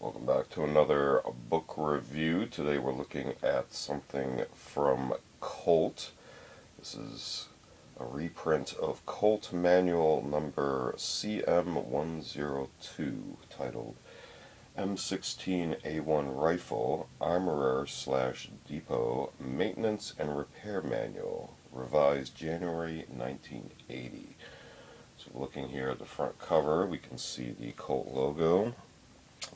Welcome back to another book review. Today we're looking at something from Colt. This is a reprint of Colt Manual number CM102 titled M16A1 Rifle Armorer/Depot Maintenance and Repair Manual, revised January 1980. So looking here at the front cover, we can see the Colt logo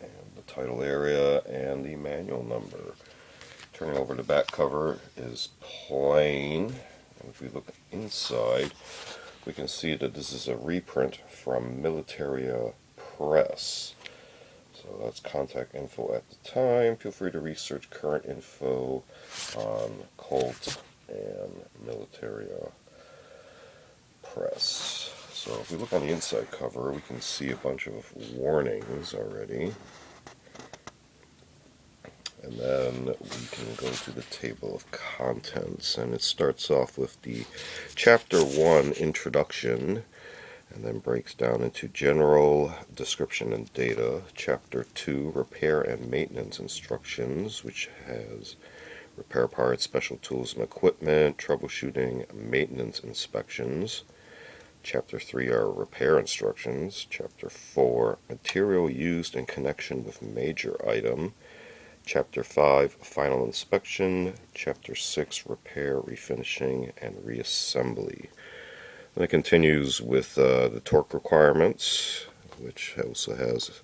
and the title area and the manual number. Turning over the back cover is plain, and if we look inside, we can see that this is a reprint from militariapress. So that's contact info at the time. Feel free to research current info on Colt and militariapress. So if we look on the inside cover, we can see a bunch of warnings already. And then we can go to the table of contents, and it starts off with the Chapter 1 Introduction, and then breaks down into General Description and Data. Chapter 2 Repair and Maintenance Instructions, which has repair parts, special tools and equipment, troubleshooting, maintenance inspections. Chapter 3 are repair instructions. Chapter 4, material used in connection with major item. Chapter 5, final inspection. Chapter 6, repair, refinishing, and reassembly. And it continues with the torque requirements, which also has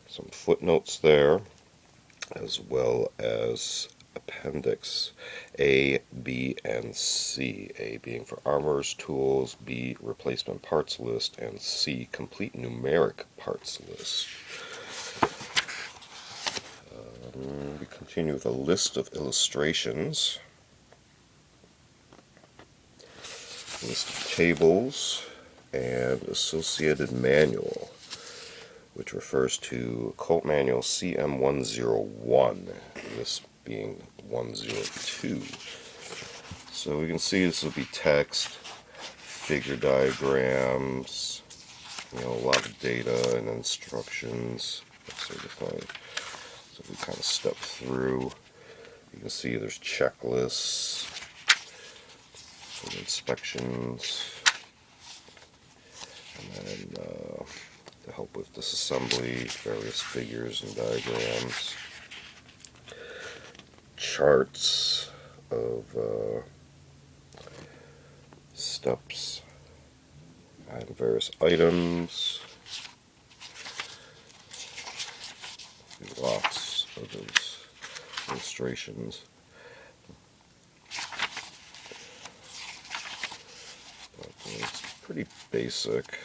some footnotes there, as well as Appendix A, B, and C. A being for armorer's tools, B, replacement parts list, and C, complete numeric parts list. We continue with a list of illustrations, list of tables, and associated manual, which refers to Colt Manual CM101, this being 102. So we can see this will be text, figure diagrams, a lot of data and instructions, that sort of thing. So we kind of step through, you can see there's checklists, some inspections, and then to help with disassembly, various figures and diagrams, charts of steps and various items, lots of those illustrations. But it's pretty basic.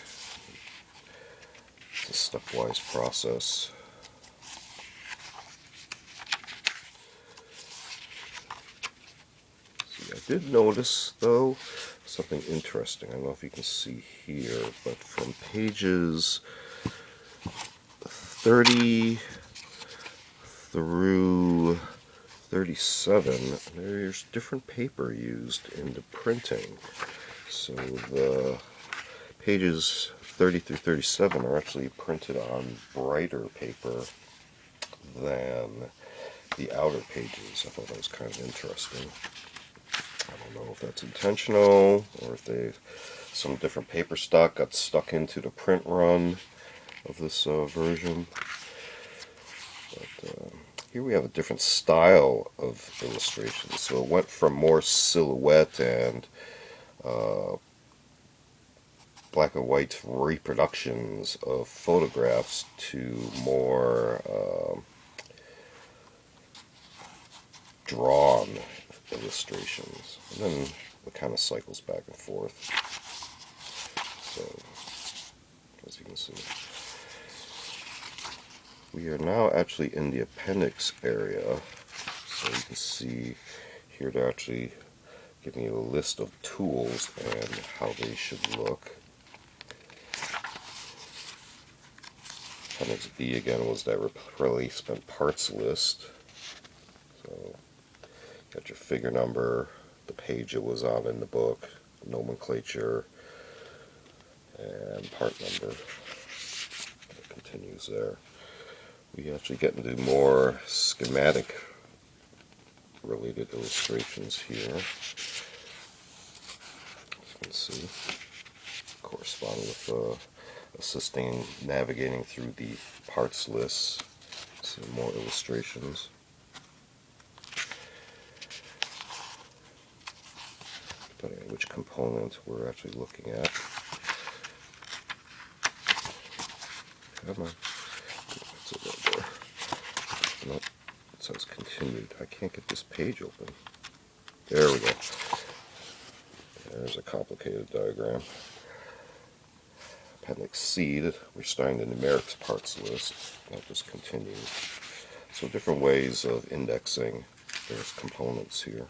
It's a stepwise process. See, I did notice, though, something interesting. I don't know if you can see here, but from pages 30 through 37, there's different paper used in the printing. So the pages 30 through 37 are actually printed on brighter paper than the outer pages. I thought that was kind of interesting. I don't know if that's intentional or if some different paper stock got stuck into the print run of this version. But here we have a different style of illustration. So it went from more silhouette and black and white reproductions of photographs to more drawn illustrations. And then it kind of cycles back and forth. So, as you can see, we are now actually in the appendix area. So you can see here they're actually giving you a list of tools and how they should look. Appendix B again was that replacement parts list. So got your figure number, the page it was on in the book, nomenclature, and part number. It continues there. We actually get into more schematic related illustrations here. As you can see, correspond with assisting navigating through the parts list. See more illustrations. Depending on which component we're actually looking at. Come on. That's it right there. Nope. It says continued. I can't get this page open. There we go. There's a complicated diagram. Appendix C, we're starting the numerics parts list. That just continues. So different ways of indexing various components here.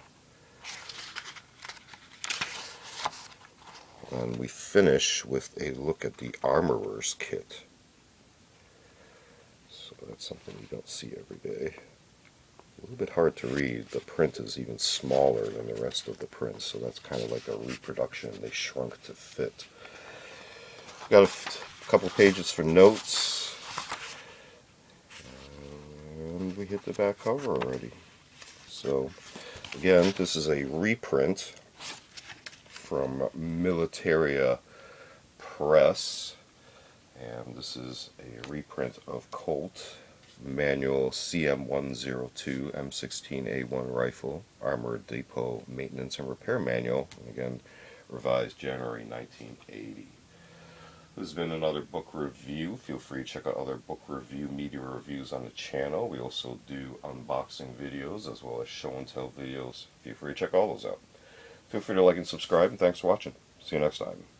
And we finish with a look at the armorer's kit. So that's something you don't see every day. A little bit hard to read. The print is even smaller than the rest of the print, so that's kind of like a reproduction. They shrunk to fit. Got a couple pages for notes, and we hit the back cover already. So again, this is a reprint from Militaria Press, and this is a reprint of Colt manual CM102 M16A1 rifle armor depot maintenance and repair manual, and again revised January 1980. This has been another book review. Feel free to check out other book review media reviews on the channel. We also do unboxing videos as well as show and tell videos. Feel free to check all those out. Feel free to like and subscribe, and thanks for watching. See you next time.